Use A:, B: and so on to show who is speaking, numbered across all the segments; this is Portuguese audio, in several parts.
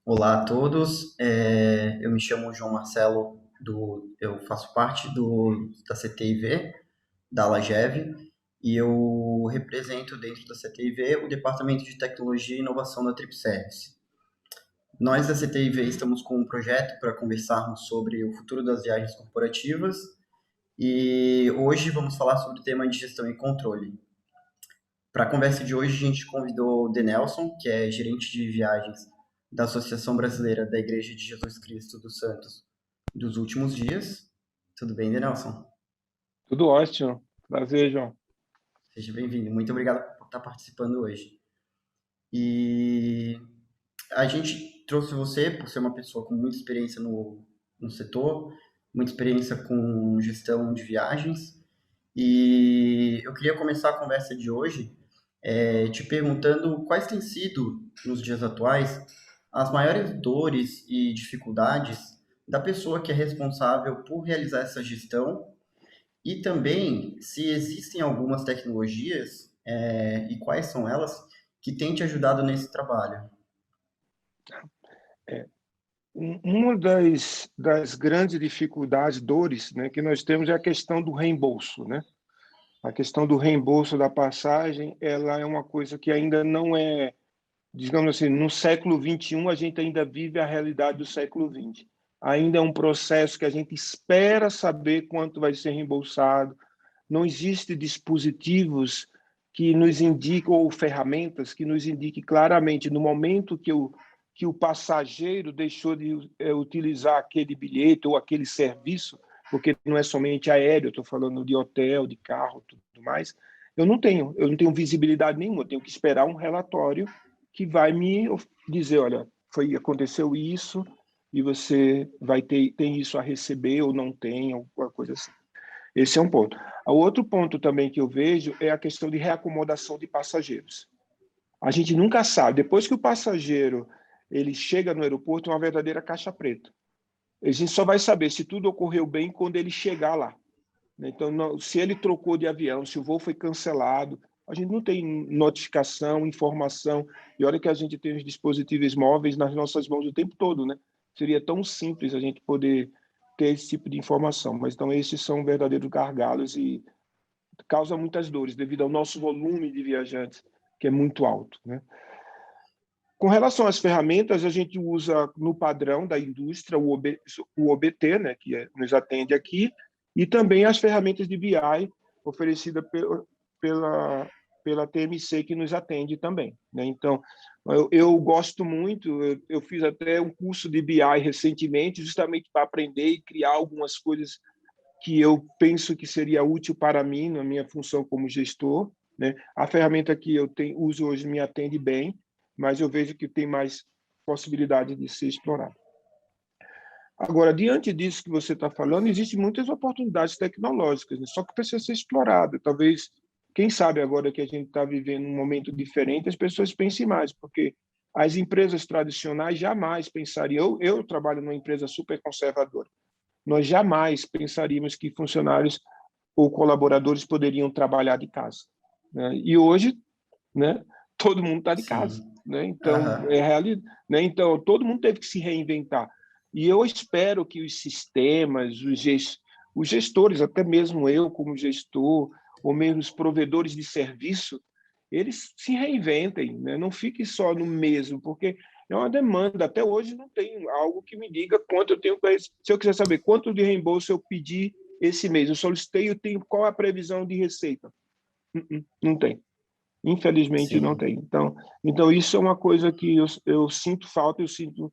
A: Olá a todos, eu me chamo João Marcelo, eu faço parte da CTIV, da Lagev, e eu represento dentro da CTIV o Departamento de Tecnologia e Inovação da Tripservice. Nós da CTIV estamos com um projeto para conversarmos sobre o futuro das viagens corporativas e hoje vamos falar sobre o tema de gestão e controle. Para a conversa de hoje, a gente convidou o Denelson, que é gerente de viagens da Associação Brasileira da Igreja de Jesus Cristo dos Santos dos Últimos Dias. Tudo bem, Denelson?
B: Tudo ótimo. Prazer, João.
A: Seja bem-vindo. Muito obrigado por estar participando hoje. E a gente trouxe você por ser uma pessoa com muita experiência no setor, muita experiência com gestão de viagens. E eu queria começar a conversa de hoje te perguntando quais têm sido, nos dias atuais, as maiores dores e dificuldades da pessoa que é responsável por realizar essa gestão e também se existem algumas tecnologias e quais são elas que têm te ajudado nesse trabalho.
B: É, uma das grandes dificuldades, dores, né, que nós temos é a questão do reembolso, né? A questão do reembolso da passagem, ela é uma coisa que ainda não é, digamos assim, no século XXI a gente ainda vive a realidade do século XX. Ainda é um processo que a gente espera saber quanto vai ser reembolsado. Não existe dispositivos que nos indiquem, ou ferramentas que nos indiquem claramente no momento que o passageiro deixou de utilizar aquele bilhete ou aquele serviço, porque não é somente aéreo, estou falando de hotel, de carro, tudo mais. Eu não tenho visibilidade nenhuma, eu tenho que esperar um relatório que vai me dizer, olha, aconteceu isso e você vai ter tem isso a receber ou não tem, alguma coisa assim. Esse é um ponto. O outro ponto também que eu vejo é a questão de reacomodação de passageiros. A gente nunca sabe, depois que o passageiro ele chega no aeroporto, é uma verdadeira caixa preta. A gente só vai saber se tudo ocorreu bem quando ele chegar lá. Então, se ele trocou de avião, se o voo foi cancelado, a gente não tem notificação, informação. E olha que a gente tem os dispositivos móveis nas nossas mãos o tempo todo, né? Seria tão simples a gente poder ter esse tipo de informação. Mas então esses são verdadeiros gargalos e causa muitas dores devido ao nosso volume de viajantes, que é muito alto, né? Com relação às ferramentas, a gente usa no padrão da indústria o OBT, né, nos atende aqui, e também as ferramentas de BI oferecidas pela, pela TMC, que nos atende também, né? Então, eu gosto muito, eu fiz até um curso de BI recentemente, justamente para aprender e criar algumas coisas que eu penso que seria útil para mim, na minha função como gestor, né? A ferramenta que uso hoje me atende bem, mas eu vejo que tem mais possibilidade de ser explorada. Agora, diante disso que você está falando, existem muitas oportunidades tecnológicas, né? Só que precisa ser explorada. Talvez, quem sabe agora que a gente está vivendo um momento diferente, as pessoas pensem mais, porque as empresas tradicionais jamais pensariam. Eu trabalho numa empresa super conservadora. Nós jamais pensaríamos que funcionários ou colaboradores poderiam trabalhar de casa, né? E hoje, né, todo mundo está de casa,
A: Sim.
B: né? Então,
A: Aham.
B: é realidade, né? Então, todo mundo teve que se reinventar. E eu espero que os sistemas, os gestores, até mesmo eu como gestor, ou mesmo os provedores de serviço, eles se reinventem, né? Não fiquem só no mesmo, porque é uma demanda. Até hoje não tem algo que me diga quanto eu tenho para esse. Se eu quiser saber quanto de reembolso eu pedi esse mês, eu solicitei, eu tenho qual a previsão de receita? Não tem. Infelizmente não
A: Sim.
B: tem. Então isso é uma coisa que eu sinto falta, eu sinto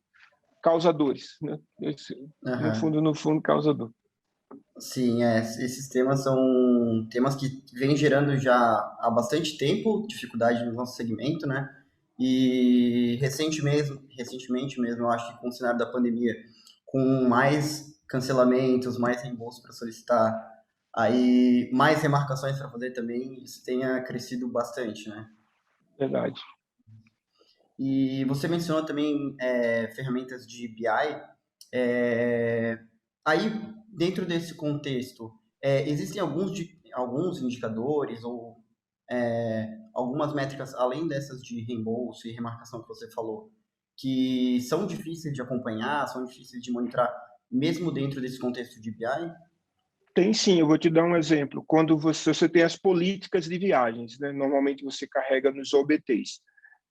B: causadores, né?
A: Aham.
B: No fundo, causador.
A: Sim, esses temas são temas que vêm gerando já há bastante tempo dificuldade no nosso segmento, né? E recentemente mesmo, eu acho que com o cenário da pandemia, com mais cancelamentos, mais reembolso para solicitar, aí mais remarcações para fazer também, isso tenha crescido bastante, né?
B: Verdade.
A: E você mencionou também ferramentas de BI. É, aí, dentro desse contexto, existem alguns indicadores ou algumas métricas, além dessas de reembolso e remarcação que você falou, que são difíceis de acompanhar, são difíceis de monitorar, mesmo dentro desse contexto de BI?
B: Tem sim, eu vou te dar um exemplo. Quando você tem as políticas de viagens, né? Normalmente você carrega nos OBTs.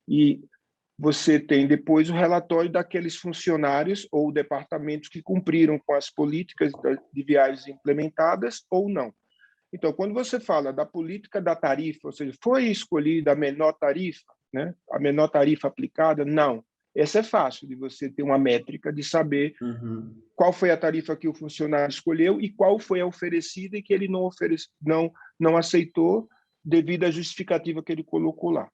B: E você tem depois o relatório daqueles funcionários ou departamentos que cumpriram com as políticas de viagens implementadas ou não. Então, quando você fala da política da tarifa, ou seja, foi escolhida a menor tarifa, né? A menor tarifa aplicada? Não. Essa é fácil de você ter uma métrica de saber
A: Uhum.
B: qual foi a tarifa que o funcionário escolheu e qual foi a oferecida e que ele não aceitou devido à justificativa que ele colocou lá.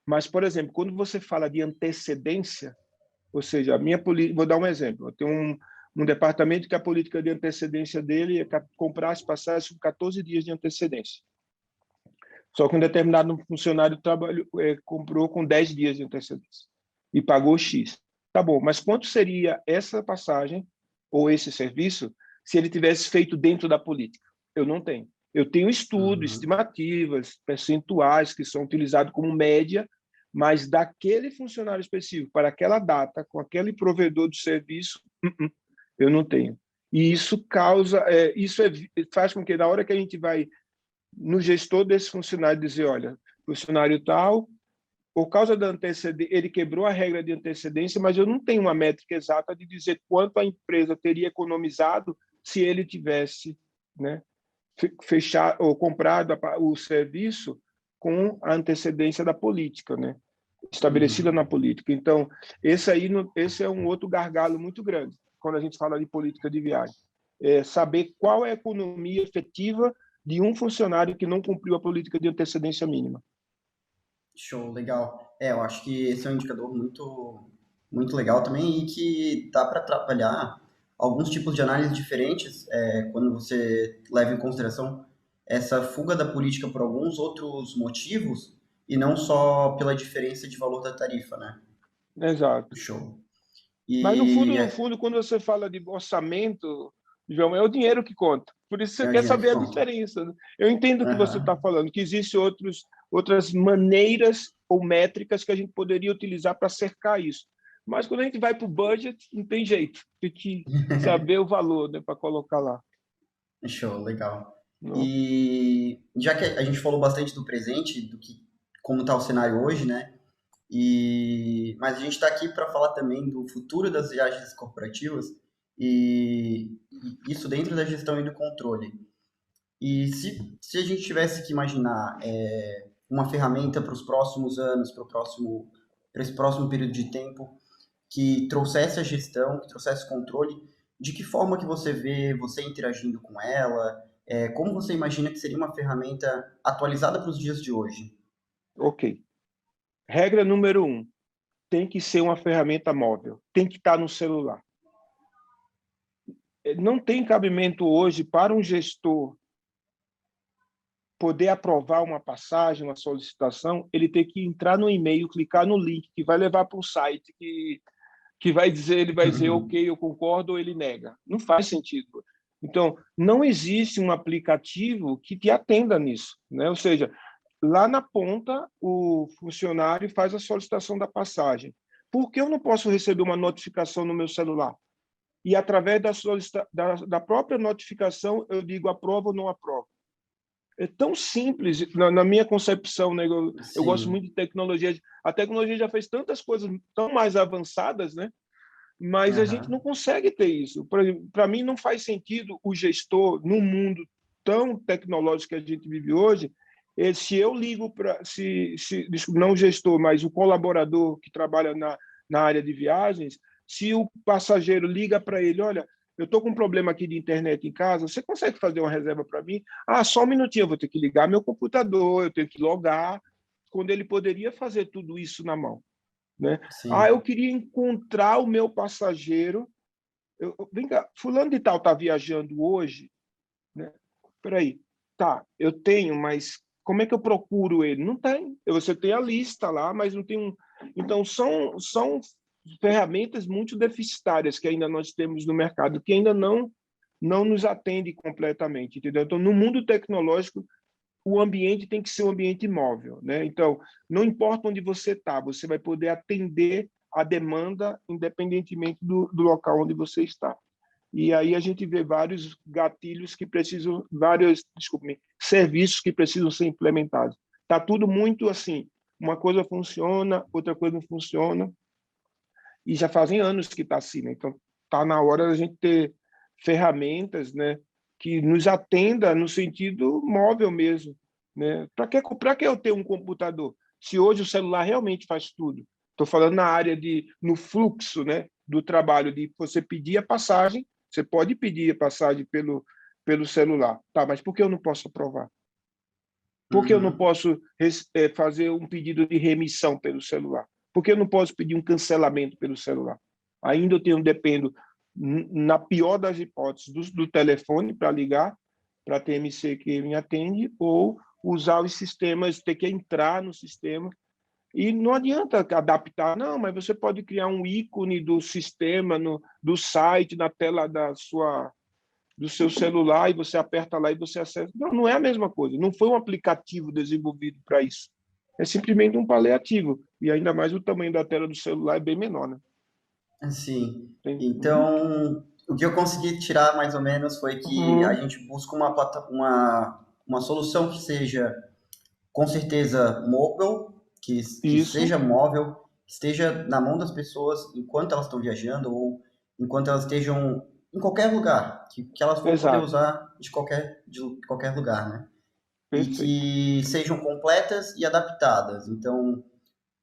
B: Mas, por exemplo, quando você fala de antecedência, ou seja, a minha política, vou dar um exemplo, eu tenho um departamento que a política de antecedência dele é comprar as passagens com 14 dias de antecedência. Só que um determinado funcionário comprou com 10 dias de antecedência e pagou X. Tá bom, mas quanto seria essa passagem ou esse serviço se ele tivesse feito dentro da política? Eu não tenho. Eu tenho estudos,
A: Uhum.
B: estimativas, percentuais que são utilizados como média, mas daquele funcionário específico, para aquela data, com aquele provedor do serviço, eu não tenho. E isso faz com que na hora que a gente vai no gestor desse funcionário dizer, olha, funcionário tal, por causa da antecedência, ele quebrou a regra de antecedência, mas eu não tenho uma métrica exata de dizer quanto a empresa teria economizado se ele tivesse, né, fechado ou comprado o serviço com a antecedência da política, né, estabelecida na
A: Uhum.
B: política. Então, esse é um outro gargalo muito grande quando a gente fala de política de viagem. É saber qual é a economia efetiva de um funcionário que não cumpriu a política de antecedência mínima.
A: Show, legal. Eu acho que esse é um indicador muito legal também e que dá para trabalhar alguns tipos de análise diferentes quando você leva em consideração essa fuga da política por alguns outros motivos e não só pela diferença de valor da tarifa, né?
B: Exato.
A: Show.
B: Mas
A: E
B: no fundo, quando você fala de orçamento, João, é o dinheiro que conta. Por isso você
A: é o
B: quer
A: dinheiro que
B: saber a
A: conta.
B: diferença, né? Eu entendo o que você está
A: Aham.
B: falando, que existem outras maneiras ou métricas que a gente poderia utilizar para cercar isso. Mas quando a gente vai para o budget, não tem jeito. Tem que saber o valor, né, para colocar lá.
A: Show, legal.
B: Não?
A: E já que a gente falou bastante do presente, do que como está o cenário hoje, né? Mas a gente está aqui para falar também do futuro das viagens corporativas e isso dentro da gestão e do controle. E se a gente tivesse que imaginar uma ferramenta para os próximos anos, para esse próximo período de tempo, que trouxesse a gestão, que trouxesse controle, de que forma que você vê você interagindo com ela? Como você imagina que seria uma ferramenta atualizada para os dias de hoje?
B: Ok. Regra número um, tem que ser uma ferramenta móvel. Tem que estar no celular. Não tem cabimento hoje para um gestor poder aprovar uma passagem, uma solicitação, ele tem que entrar no e-mail, clicar no link que vai levar para um site que vai dizer, ele vai dizer, ok, eu concordo, ou ele nega. Não faz sentido. Então, não existe um aplicativo que te atenda nisso, né? Ou seja, lá na ponta, o funcionário faz a solicitação da passagem. Por que eu não posso receber uma notificação no meu celular? E através da própria notificação, eu digo aprovo ou não aprovo. É tão simples na minha concepção, né? Eu gosto muito
A: Sim.
B: de tecnologia. A tecnologia já fez tantas coisas tão mais avançadas, né? Mas a gente não
A: Aham.
B: consegue ter isso. Para mim, não faz sentido o gestor, num mundo tão tecnológico que a gente vive hoje, se eu ligo para. Desculpa, não o gestor, mas o colaborador que trabalha na área de viagens, se o passageiro liga para ele: olha, eu estou com um problema aqui de internet em casa, você consegue fazer uma reserva para mim? Ah, só um minutinho, eu vou ter que ligar meu computador, eu tenho que logar, quando ele poderia fazer tudo isso na mão, né? Ah, eu
A: Sim.
B: queria encontrar o meu passageiro. Vem cá, fulano de tal está viajando hoje, né? Peraí, tá, eu tenho, mas como é que eu procuro ele? Não tem. Você tem a lista lá, mas não tem um. Então, são ferramentas muito deficitárias que ainda nós temos no mercado, que ainda não nos atende completamente, entendeu? Então, no mundo tecnológico, o ambiente tem que ser um ambiente móvel, né? Então, não importa onde você está, você vai poder atender a demanda, independentemente do local onde você está. E aí a gente vê vários gatilhos que precisam, desculpe, serviços que precisam ser implementados. Está tudo muito assim, uma coisa funciona, outra coisa não funciona, e já fazem anos que está assim, né? Então está na hora da gente ter ferramentas, né, que nos atenda no sentido móvel mesmo, né? Para que eu ter um computador? Se hoje o celular realmente faz tudo. Estou falando na área no fluxo, né, do trabalho, de você pedir a passagem, você pode pedir a passagem pelo celular, tá? Mas por que eu não posso aprovar? Por que eu não
A: Uhum.
B: posso fazer um pedido de remissão pelo celular? Por que eu não posso pedir um cancelamento pelo celular? Ainda dependo, na pior das hipóteses, do telefone para ligar para a TMC que me atende, ou usar os sistemas, ter que entrar no sistema. E não adianta adaptar, não, mas você pode criar um ícone do sistema, do site, na tela do seu celular, e você aperta lá e você acessa. Não, não é a mesma coisa. Não foi um aplicativo desenvolvido para isso. É simplesmente um paliativo. E ainda mais o tamanho da tela do celular é bem menor, né?
A: Assim,
B: Uhum.
A: então, o que eu consegui tirar mais ou menos foi que a
B: Uhum.
A: gente busca uma solução que seja, com certeza, móvel, que
B: Isso,
A: seja móvel, que esteja na mão das pessoas enquanto elas estão viajando ou enquanto elas estejam em qualquer lugar, que elas vão poder
B: exato.
A: usar de qualquer lugar, né? E
B: Perfeito.
A: que sejam completas e adaptadas. Então,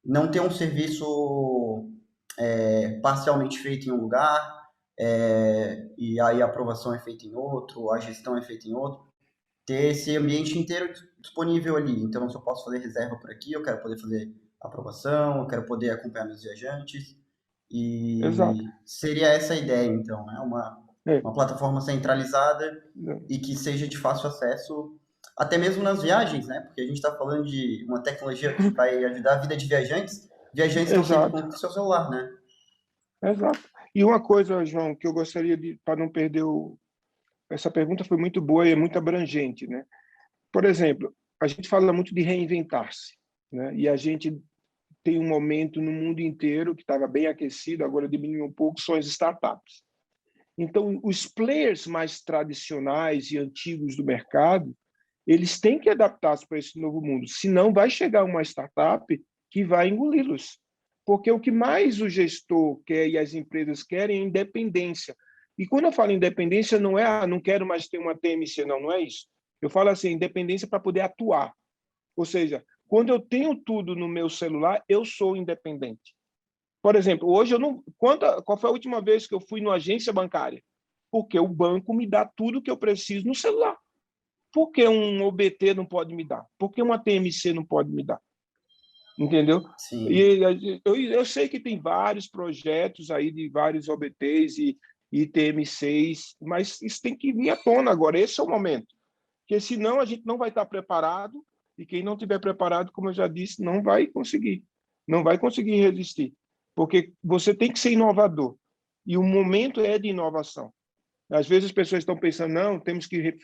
A: não ter um serviço parcialmente feito em um lugar, e aí a aprovação é feita em outro, a gestão é feita em outro, ter esse ambiente inteiro disponível ali. Então, se eu posso fazer reserva por aqui, eu quero poder fazer aprovação, eu quero poder acompanhar meus viajantes,
B: Exato.
A: e seria essa a ideia, então, né?
B: É.
A: Uma plataforma centralizada e que seja de fácil acesso, até mesmo nas viagens, né? Porque a gente está falando de uma tecnologia que vai ajudar a vida de viajantes. Viajantes estão sempre com
B: Exato.
A: o seu celular, né?
B: Exato. E uma coisa, João, que eu gostaria para não perder essa pergunta foi muito boa e é muito abrangente, né? Por exemplo, a gente fala muito de reinventar-se, né? E a gente tem um momento no mundo inteiro que estava bem aquecido, agora diminuiu um pouco, são as startups. Então, os players mais tradicionais e antigos do mercado, eles têm que adaptar-se para esse novo mundo, senão vai chegar uma startup que vai engoli-los. Porque o que mais o gestor quer e as empresas querem é independência. E quando eu falo independência, não é, não quero mais ter uma TMC, não, não é isso. Eu falo assim, independência para poder atuar. Ou seja, quando eu tenho tudo no meu celular, eu sou independente. Por exemplo, hoje eu não. Qual foi a última vez que eu fui numa agência bancária? Porque o banco me dá tudo que eu preciso no celular. Por que um OBT não pode me dar? Por que uma TMC não pode me dar? Entendeu?
A: Sim.
B: E eu sei que tem vários projetos aí de vários OBTs e TMCs, mas isso tem que vir à tona agora. Esse é o momento. Porque senão a gente não vai estar preparado, e quem não estiver preparado, como eu já disse, não vai conseguir. Não vai conseguir resistir. Porque você tem que ser inovador. E o momento é de inovação. Às vezes as pessoas estão pensando, não, temos que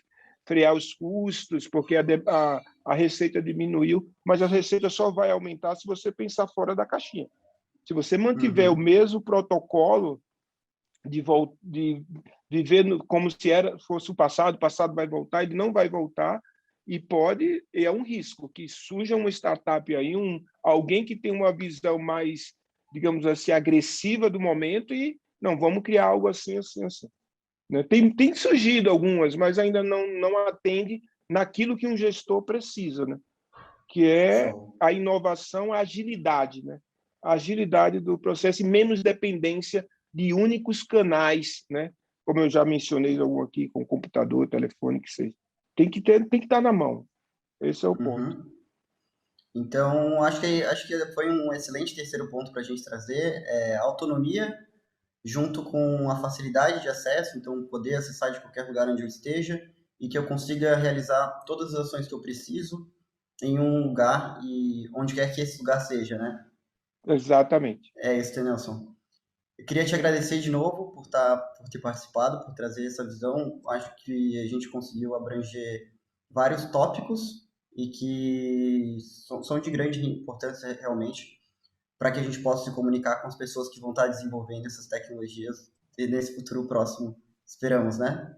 B: frear os custos, porque a receita diminuiu, mas a receita só vai aumentar se você pensar fora da caixinha. Se você mantiver o
A: Uhum.
B: mesmo protocolo de viver como se fosse o passado vai voltar, ele não vai voltar, e é um risco que surja uma startup aí, alguém que tem uma visão mais, digamos assim, agressiva do momento e, não, vamos criar algo assim, assim, assim. Né? Tem surgido algumas, mas ainda não atende naquilo que um gestor precisa, né? Que é
A: Show.
B: a inovação, a agilidade, né? A agilidade do processo e menos dependência de únicos canais, né? Como eu já mencionei algum aqui, com computador, telefone, que seja. Tem que estar na mão. Esse é o ponto.
A: Uhum. Então, acho que foi um excelente terceiro ponto para a gente trazer, autonomia junto com a facilidade de acesso, então poder acessar de qualquer lugar onde eu esteja e que eu consiga realizar todas as ações que eu preciso em um lugar e onde quer que esse lugar seja, né?
B: Exatamente.
A: É isso, Nelson. Eu queria te agradecer de novo por ter participado, por trazer essa visão. Acho que a gente conseguiu abranger vários tópicos e que são de grande importância realmente para que a gente possa se comunicar com as pessoas que vão estar desenvolvendo essas tecnologias e nesse futuro próximo. Esperamos, né?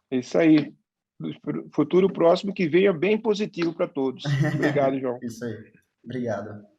B: É isso aí. Futuro próximo que venha bem positivo para todos. Obrigado, João.
A: Isso aí. Obrigado.